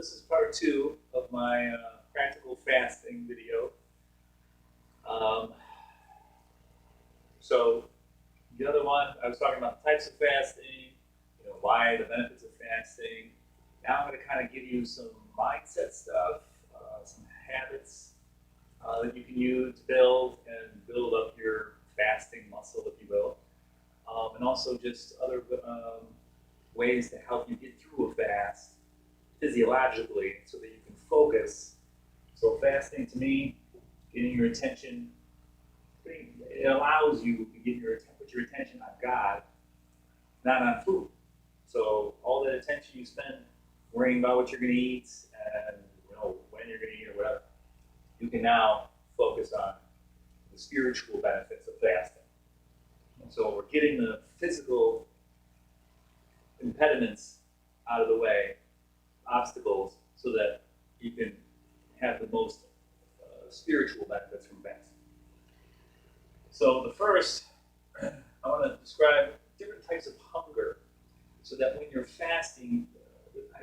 this is part two of my practical fasting video. Um, so the other one, I was talking about the types of fasting, why the benefits of fasting. Now I'm going to kind of give you some mindset stuff, some habits that you can use to build up your fasting muscle, if you will, and also just other ways to help you get through a fast physiologically so that you can focus. So fasting to me, getting your attention, it allows you to put your attention on God, not on food. So all the attention you spend worrying about what you're going to eat and when you're going to eat or whatever, you can now focus on the spiritual benefits of fasting. And so we're getting the physical impediments out of the way, obstacles, so that you can have the most spiritual benefits from fasting. So the first, I want to describe different types of hunger, so that when you're fasting,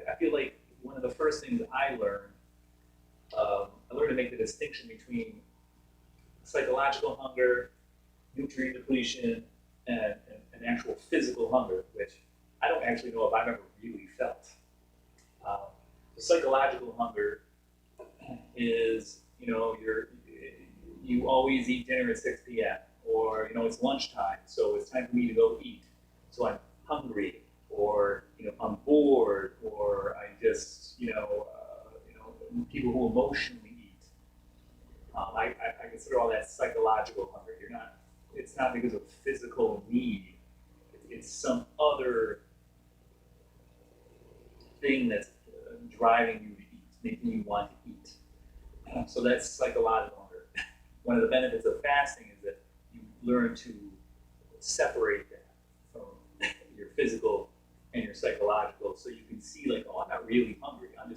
I feel like one of the first things I learned to make the distinction between psychological hunger, nutrient depletion, and actual physical hunger, which I don't actually know if I've ever really felt. The psychological hunger is, you always eat dinner at 6 p.m. or, it's lunchtime, so it's time for me to go eat. So I'm hungry, or, I'm bored, or I just, people who emotionally eat. I consider all that psychological hunger. It's not because of physical need. It's some other thing that's driving you to eat, making you want to eat. So that's psychological hunger. One of the benefits of fasting is that you learn to separate that from your physical and your psychological, so you can see like, oh, I'm not really hungry. I'm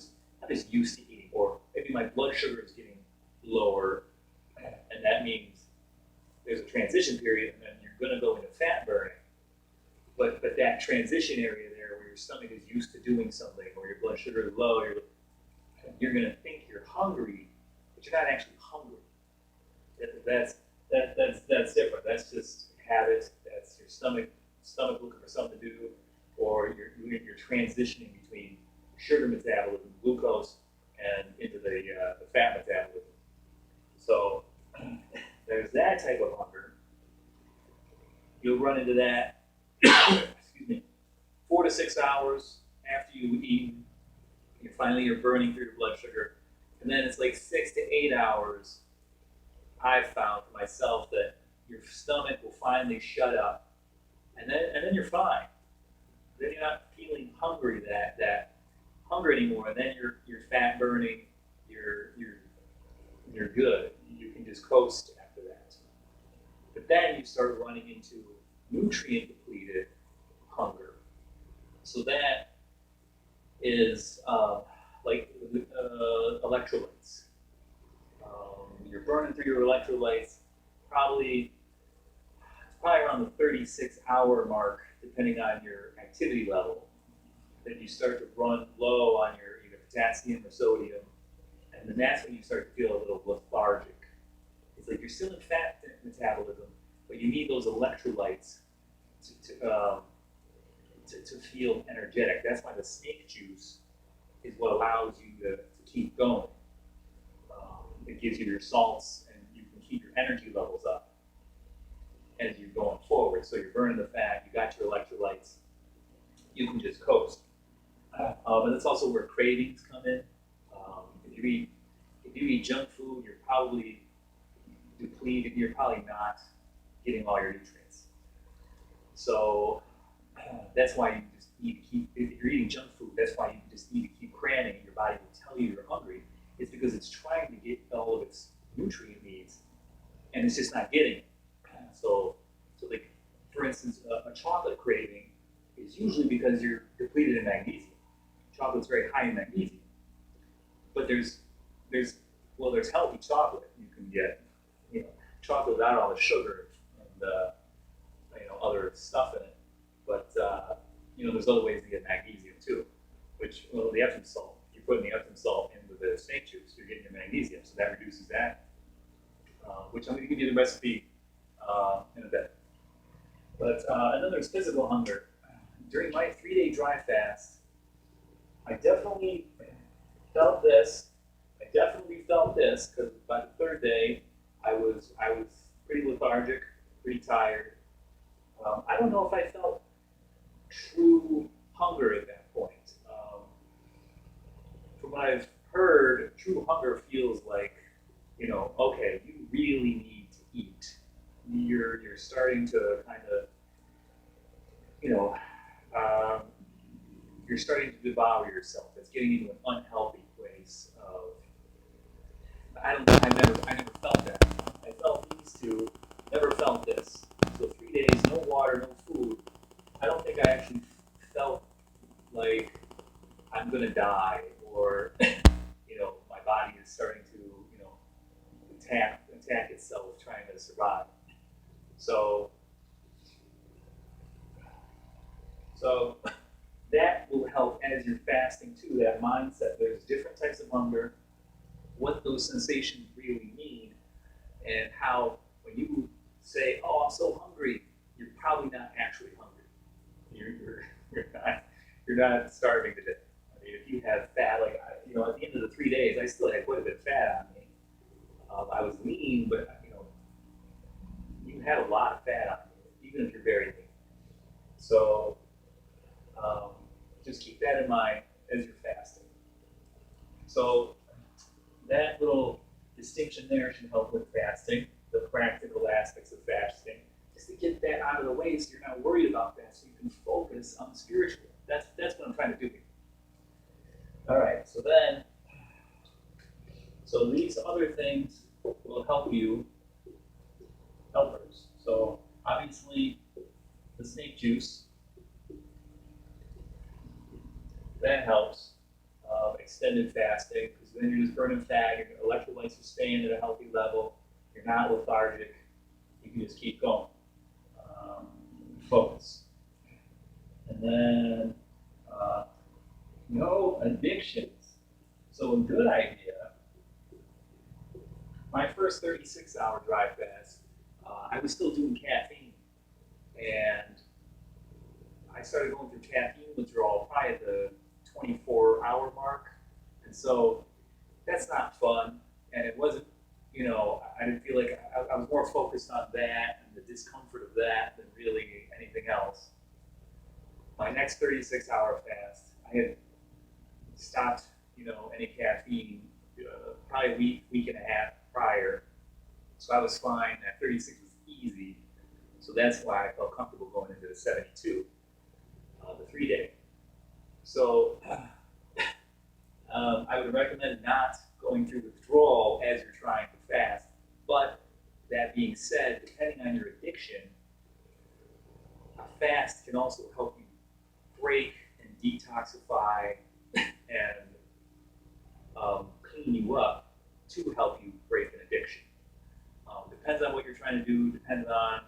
just used to eating, or maybe my blood sugar is getting lower, and that means there's a transition period, and then you're going to go into fat burning. But that transition area there, where your stomach is used to doing something, or your blood sugar is low, you're going to think you're hungry, but you're not actually hungry. That's different. That's just habit. That's your stomach looking for something to do, or you're transitioning between sugar metabolism, glucose, and into the fat metabolism. So there's that type of hunger. You'll run into that. Excuse me. 4 to 6 hours after you eat, you're burning through your blood sugar, and then it's like 6 to 8 hours. I've found for myself that your stomach will finally shut up, and then you're fine. Then you're not feeling hungry that hunger anymore, and then you're fat burning. You're good. You can just coast after that. But then you start running into nutrient depleted hunger. So that is electrolytes. You're burning through your electrolytes probably around the 36-hour mark, depending on your activity level. Then you start to run low on your either potassium or sodium, and then that's when you start to feel a little lethargic. It's like you're still in fat metabolism, but you need those electrolytes to feel energetic. That's why the snake juice is what allows you to keep going. It gives you your salts, and you can keep your energy levels up as you're going forward. So you're burning the fat, you got your electrolytes, you can just coast. But that's also where cravings come in. If you eat junk food, you're probably depleted. You're probably not getting all your nutrients. So that's why you just need to keep. If you're eating junk food, that's why you just need to keep cramming. Your body will tell you you're hungry. It's because it's trying to get all of its nutrient needs, and it's just not getting it. So like, for instance, a chocolate craving is usually because you're depleted in magnesium. Chocolate's very high in magnesium, but there's healthy chocolate you can get. Chocolate without all the sugar and other stuff in it. But there's other ways to get magnesium too, which the Epsom salt. You you're putting the Epsom salt in with the snake juice, you're getting your magnesium, so that reduces that. Which I'm going to give you the recipe in a bit. But another is physical hunger. During my 3-day dry fast, I definitely felt this. Because by the third day, I was pretty lethargic, pretty tired. I don't know if I felt true hunger at that point. From what I've heard, true hunger feels like, okay, you really need to eat. You're starting to kind of, you're starting to devour yourself. It's getting into an unhealthy place of. I never felt that. I felt these two, never felt this. So 3 days, no water, no food. I don't think I actually felt like I'm gonna die or, my body is starting to, attack itself, trying to survive. So that will help as you're fasting too, that mindset. There's different types of hunger, what those sensations really mean, and how when you say, "Oh, I'm so hungry," you're probably not actually hungry. You're not starving to death. I mean, if you have fat, like at the end of the 3 days, I still had quite a bit of fat on me. I was lean, but you had a lot of fat on you, even if you're very lean. So just keep that in mind as you're fasting. So that little distinction there should help with fasting, the practical aspects of fasting, just to get that out of the way so you're not worried about that, so you can focus on the spiritual. That's what I'm trying to do here. All right, so these other things will help you, helpers. So obviously the snake juice, that helps. Extended fasting, because then you're just burning fat, your electrolytes are staying at a healthy level, you're not lethargic, you can just keep going. Focus. And then, no addictions. So a good idea, my first 36-hour dry fast, I was still doing caffeine. And I started going through caffeine withdrawal probably at the 24-hour mark. And so that's not fun. And it wasn't, I didn't feel like I was more focused on that and the discomfort of that than really anything else. My next 36-hour fast, I had stopped, any caffeine probably a week and a half prior. So I was fine. That 36 was easy. So that's why I felt comfortable going into the 72, the 3-day. So I would recommend not going through withdrawal as you're trying to fast. But that being said, depending on your addiction, a fast can also help you break and detoxify and clean you up to help you break an addiction. Depends on what you're trying to do. Depends on,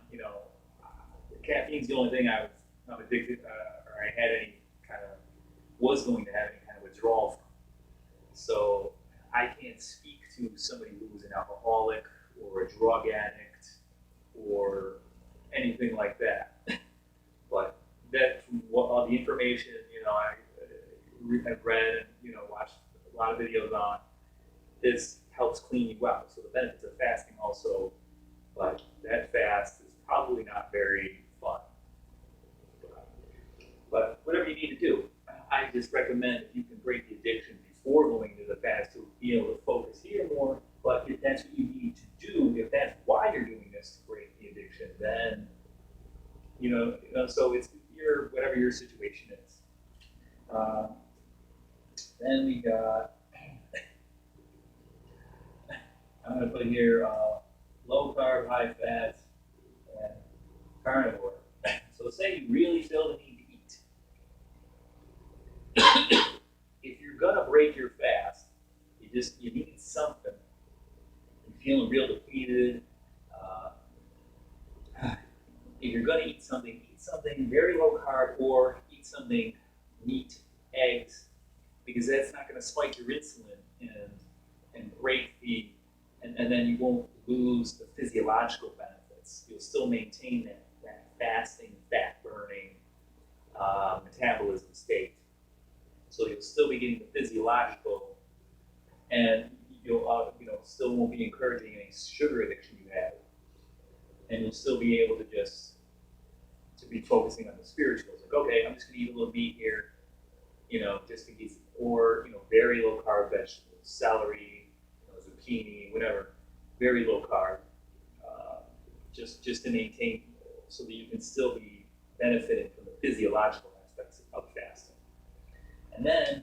caffeine's the only thing I'm addicted or I had any was going to have any kind of withdrawal from. So I can't speak to somebody who's an alcoholic or a drug addict or anything like that. But that from all the information, I've read and watched a lot of videos on, this helps clean you out. So the benefits of fasting also, but that fast is probably not very fun. But whatever you need to do, I just recommend if you can break the addiction before going into the fast to be able to focus here more. But if that's what you need to do, if that's why you're doing this to break the addiction, then so it's whatever your situation is. Then we got. I'm going to put here low carb, high fat, and carnivore. So say you really feel the need to eat. If you're going to break your fast, you need something. You're feeling real depleted. If you're going to eat something very low carb or eat something, meat, eggs, because that's not going to spike your insulin and break and then you won't lose the physiological benefits. You'll still maintain that fasting, fat burning, metabolism state. So you'll still be getting the physiological, and you'll still won't be encouraging any sugar addiction you have, and you'll still be able to to be focusing on the spirituals. Like, okay, I'm just going to eat a little meat here, just in case, or very low carb vegetables, celery, zucchini, whatever, very low carb, just to maintain, so that you can still be benefiting from the physiological aspects of fasting. And then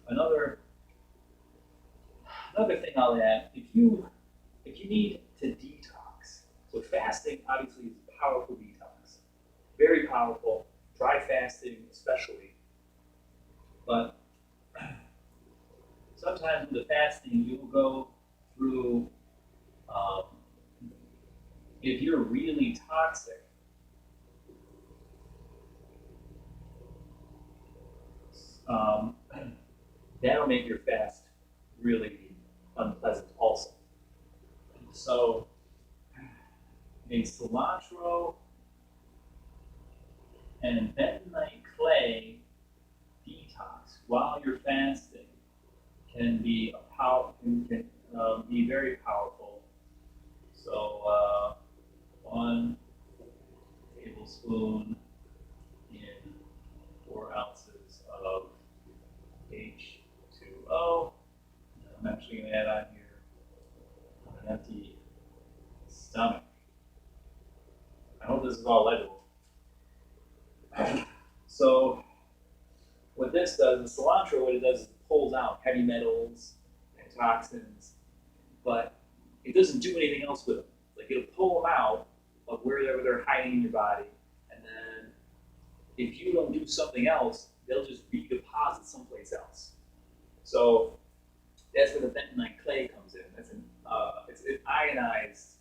another thing I'll add, if you need to detox, so fasting obviously is a powerful detox, very powerful, dry fasting especially, but sometimes with the fasting you'll go through, if you're really toxic, that'll make your fast really unpleasant also. So a cilantro and bentonite clay detox while you're fasting can be be very powerful. So 1 tablespoon in 4 ounces of H2O. I'm actually going to add on here on an empty stomach. I hope this is all legible. So what this does, the cilantro, what it does is it pulls out heavy metals and toxins, but it doesn't do anything else with them. Like, it'll pull them out of wherever they're hiding in your body, and then if you don't do something else, they'll just redeposit someplace else. So that's where the bentonite clay comes in. It's ionized.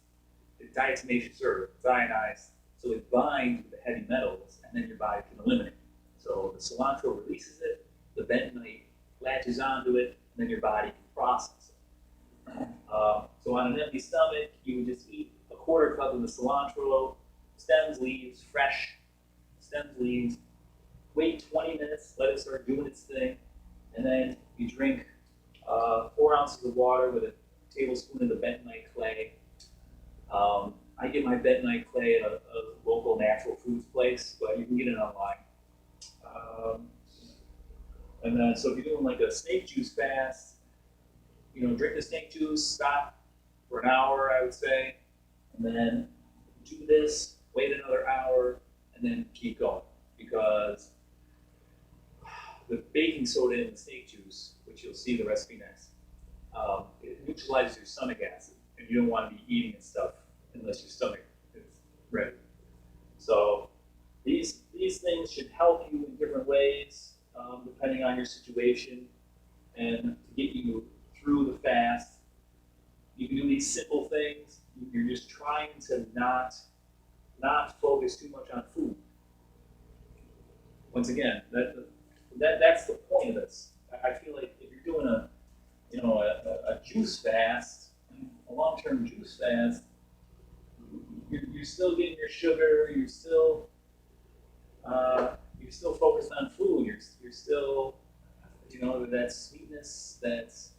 It's diatomaceous earth. It's ionized, so it binds with the heavy metals, and then your body can eliminate it. So the cilantro releases it, the bentonite latches onto it, and then your body can process it. So on an empty stomach, you would just eat a 1/4 cup of the cilantro, stems, leaves, fresh stems, leaves. Wait 20 minutes, let it start doing its thing, and then you drink 4 ounces of water with a tablespoon of the bentonite clay. I get my bentonite clay at a local natural foods place, but you can get it online. And then, so if you're doing like a snake juice fast, drink the snake juice, stop for an hour, I would say, and then do this, wait another hour, and then keep going. Because the baking soda in the snake juice, which you'll see the recipe next, it neutralizes your stomach acid, and you don't want to be eating and stuff unless your stomach is ready. So these things should help you in different ways, depending on your situation, and to get you through the fast. You can do these simple things. You're just trying to not focus too much on food. Once again, that's the point of this. I feel like if you're doing a juice fast, a long-term juice fast, you're still getting your sugar. You're still focused on food. You're still that sweetness, that's